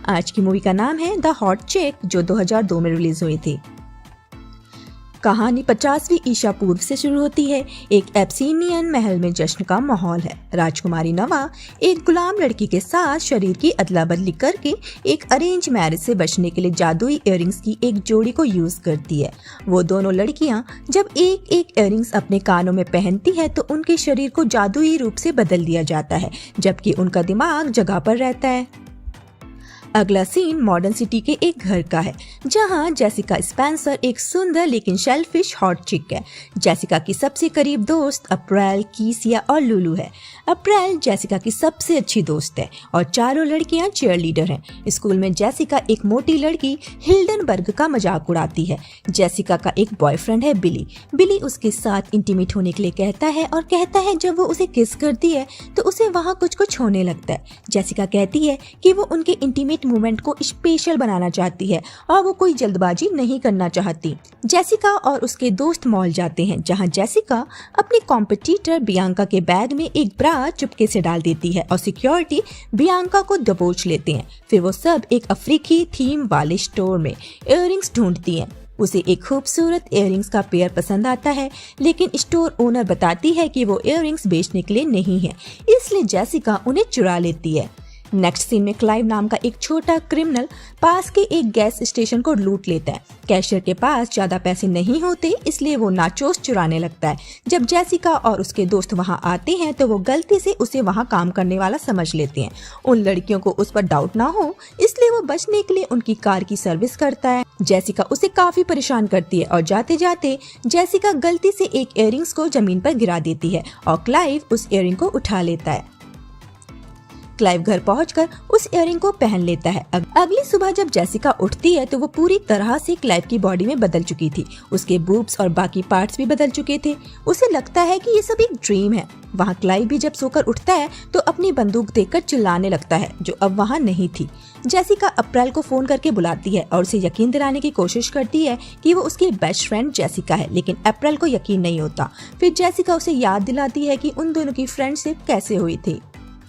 आज की मूवी का नाम है द हॉट चिक, जो 2002 में रिलीज हुई थी। कहानी 50वीं ईसा पूर्व से शुरू होती है। एक एब्सीनियन महल में जश्न का माहौल है। राजकुमारी नवा एक गुलाम लड़की के साथ शरीर की अदला बदली करके एक अरेंज मैरिज से बचने के लिए जादुई इयररिंग्स की एक जोड़ी को यूज करती है। वो दोनों लड़कियां जब एक एक इयररिंग्स अपने कानों में पहनती है तो उनके शरीर को जादुई रूप से बदल दिया जाता है, जबकि उनका दिमाग जगह पर रहता है। अगला सीन मॉडर्न सिटी के एक घर का है, जहां जेसिका स्पेंसर एक सुंदर लेकिन शेलफिश हॉट चिक है। जेसिका की सबसे करीब दोस्त अप्रैल, कीसिया और लुलू है। अप्रैल जेसिका की सबसे अच्छी दोस्त है और चारों लड़कियां चीयरलीडर हैं। स्कूल में जेसिका एक मोटी लड़की हिल्डनबर्ग का मजाक उड़ाती है। जेसिका का एक बॉयफ्रेंड है बिली। बिली उसके साथ इंटीमेट होने के लिए कहता है और कहता है जब वो उसे किस करती है तो उसे वहाँ कुछ कुछ होने लगता है। जेसिका कहती है कि वो उनके इंटीमेट मूवमेंट को स्पेशल बनाना चाहती है और वो कोई जल्दबाजी नहीं करना चाहती। जेसिका और उसके दोस्त मॉल जाते हैं, जहां जेसिका अपनी कॉम्पिटिटर बियांका के बैग में एक ब्रा चुपके से डाल देती है और सिक्योरिटी बियांका को दबोच लेते हैं। फिर वो सब एक अफ्रीकी थीम वाले स्टोर में इयररिंग्स ढूंढती हैं। उसे एक खूबसूरत इयररिंग्स का पेयर पसंद आता है, लेकिन स्टोर ओनर बताती है कि वो इयररिंग्स बेचने के लिए नहीं है, इसलिए जेसिका उन्हें चुरा लेती है। नेक्स्ट सीन में क्लाइव नाम का एक छोटा क्रिमिनल पास के एक गैस स्टेशन को लूट लेता है। कैशियर के पास ज्यादा पैसे नहीं होते, इसलिए वो नाचोस चुराने लगता है। जब जेसिका और उसके दोस्त वहां आते हैं तो वो गलती से उसे वहां काम करने वाला समझ लेते हैं। उन लड़कियों को उस पर डाउट ना हो, इसलिए वो बचने के लिए उनकी कार की सर्विस करता है। जेसिका उसे काफी परेशान करती है और जाते जाते जेसिका गलती से एक इयररिंग्स को जमीन पर गिरा देती है और क्लाइव उस इयररिंग को उठा लेता है। क्लाइव घर पहुंचकर उस इयररिंग को पहन लेता है। अगली सुबह जब जेसिका उठती है तो वो पूरी तरह से क्लाइव की बॉडी में बदल चुकी थी। उसके बूब्स और बाकी पार्ट्स भी बदल चुके थे। उसे लगता है कि ये सब एक ड्रीम है। वहाँ क्लाइव भी जब सोकर उठता है तो अपनी बंदूक देखकर चिल्लाने लगता है, जो अब वहाँ नहीं थी। जेसिका अप्रैल को फोन करके बुलाती है और उसे यकीन दिलाने की कोशिश करती है कि वो उसकी बेस्ट फ्रेंड जेसिका है, लेकिन अप्रैल को यकीन नहीं होता। फिर जेसिका उसे याद दिलाती है कि उन दोनों की फ्रेंडशिप कैसे हुई थी।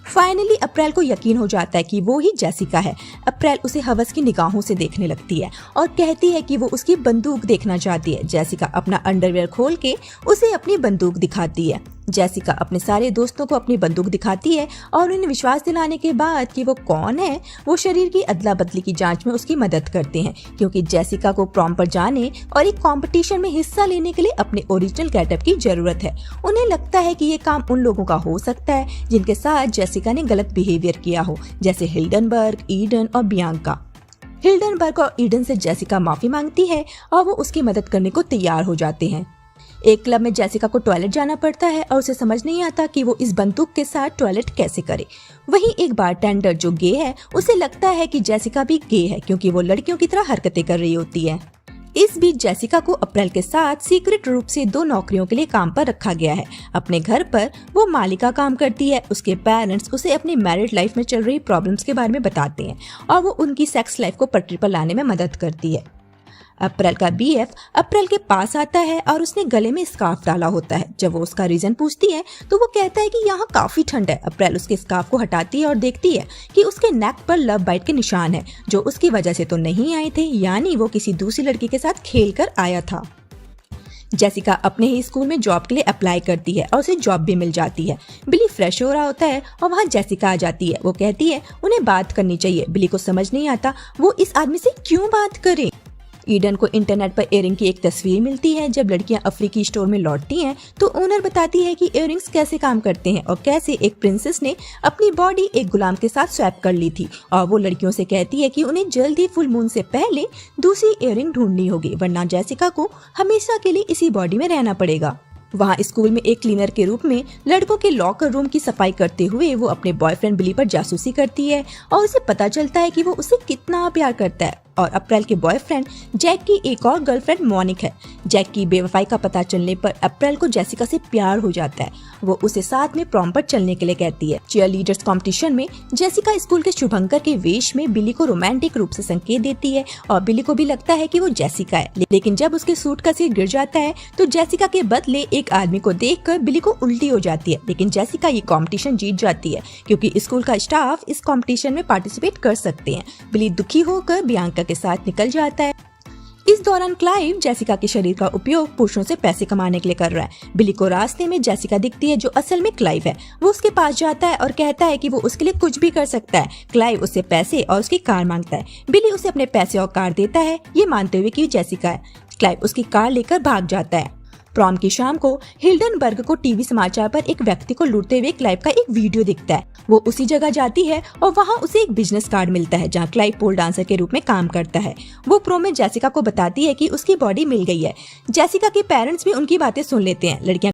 फाइनली अप्रैल को यकीन हो जाता है कि वो ही जेसिका है। अप्रैल उसे हवस की निगाहों से देखने लगती है और कहती है कि वो उसकी बंदूक देखना चाहती है। जेसिका अपना अंडरवेयर खोल के उसे अपनी बंदूक दिखाती है। जेसिका अपने सारे दोस्तों को अपनी बंदूक दिखाती है और उन्हें विश्वास दिलाने के बाद कि वो कौन है, वो शरीर की अदला बदली की जांच में उसकी मदद करते हैं, क्योंकि जेसिका को प्रॉम पर जाने और एक कंपटीशन में हिस्सा लेने के लिए अपने ओरिजिनल गेटअप की जरूरत है। उन्हें लगता है कि ये काम उन लोगों का हो सकता है जिनके साथ जेसिका ने गलत बिहेवियर किया हो, जैसे हिल्डनबर्ग, ईडन और बियांका। हिल्डनबर्ग और ईडन से जेसिका माफी मांगती है और वो उसकी मदद करने को तैयार हो जाते हैं। एक क्लब में जेसिका को टॉयलेट जाना पड़ता है और उसे समझ नहीं आता कि वो इस बंदूक के साथ टॉयलेट कैसे करे। वहीं एक बारटेंडर जो गे है, उसे लगता है कि जेसिका भी गे है, क्योंकि वो लड़कियों की तरह हरकतें कर रही होती है। इस बीच जेसिका को अप्रैल के साथ सीक्रेट रूप से 2 नौकरियों के लिए काम पर रखा गया है। अपने घर पर वो मालिका काम करती है। उसके पेरेंट्स उसे अपनी मैरिड लाइफ में चल रही प्रॉब्लम्स के बारे में बताते हैं और वो उनकी सेक्स लाइफ को पटरी पर लाने में मदद करती है। अप्रैल का बीएफ अप्रैल के पास आता है और उसने गले में स्कार्फ डाला होता है। जब वो उसका रीजन पूछती है तो वो कहता है कि यहाँ काफी ठंड है। अप्रैल उसके स्कार्फ को हटाती है और देखती है कि उसके नेक पर लव बाइट के निशान है, जो उसकी वजह से तो नहीं आए थे, यानी वो किसी दूसरी लड़की के साथ खेल कर आया था। जेसिका अपने ही स्कूल में जॉब के लिए अप्लाई करती है और उसे जॉब भी मिल जाती है। बिली फ्रेश हो रहा होता है और वहाँ जेसिका आ जाती है। वो कहती है उन्हें बात करनी चाहिए। बिली को समझ नहीं आता वो इस आदमी से क्यों बात करे। ईडन को इंटरनेट पर इयररिंग की एक तस्वीर मिलती है। जब लड़कियां अफ्रीकी स्टोर में लौटती हैं तो ओनर बताती है कि इयररिंग्स कैसे काम करते हैं और कैसे एक प्रिंसेस ने अपनी बॉडी एक गुलाम के साथ स्वैप कर ली थी, और वो लड़कियों से कहती है कि उन्हें जल्दी फुल मून से पहले दूसरी इयररिंग ढूंढनी होगी, वरना जेसिका को हमेशा के लिए इसी बॉडी में रहना पड़ेगा। वहाँ स्कूल में एक क्लीनर के रूप में लड़कों के लॉकर रूम की सफाई करते हुए वो अपने बॉयफ्रेंड बिली पर जासूसी करती है और उसे पता चलता है कि वो उसे कितना प्यार करता है और अप्रैल के बॉयफ्रेंड जैक की एक और गर्लफ्रेंड मॉनिक है। जैक की बेवफाई का पता चलने पर अप्रैल को जेसिका से प्यार हो जाता है। वो उसे साथ में प्रॉम पर चलने के लिए कहती है। चीयर लीडर्स कंपटीशन में जेसिका स्कूल के शुभंकर के वेश में बिली को रोमांटिक रूप से संकेत देती है और बिली को भी लगता है कि वो जेसिका है। लेकिन जब उसके सूट का सिर गिर जाता है तो जेसिका के बदले एक आदमी को देखकर बिली को उल्टी हो जाती है। लेकिन जेसिका ये कंपटीशन जीत जाती है क्योंकि स्कूल का स्टाफ इस कंपटीशन में पार्टिसिपेट कर सकते हैं। बिली दुखी होकर बियांका के साथ निकल जाता है। इस दौरान क्लाइव जेसिका के शरीर का उपयोग पुरुषों से पैसे कमाने के लिए कर रहा है। बिली को रास्ते में जेसिका दिखती है जो असल में क्लाइव है। वो उसके पास जाता है और कहता है कि वो उसके लिए कुछ भी कर सकता है। क्लाइव उससे पैसे और उसकी कार मांगता है। बिली उसे अपने पैसे और कार देता है, ये मानते हुए कि जेसिका है। क्लाइव उसकी कार लेकर भाग जाता है। प्रॉम की शाम को हिल्डनबर्ग को टीवी समाचार पर एक व्यक्ति को लूटते हुए क्लाइव का एक वीडियो दिखता है। वो उसी जगह जाती है और वहाँ उसे एक बिजनेस कार्ड मिलता है जहाँ क्लाइव पोल डांसर के रूप में काम करता है। वो प्रो में जेसिका को बताती है कि उसकी बॉडी मिल गई है। जेसिका के पेरेंट्स भी उनकी बातें सुन लेते हैं। लड़कियां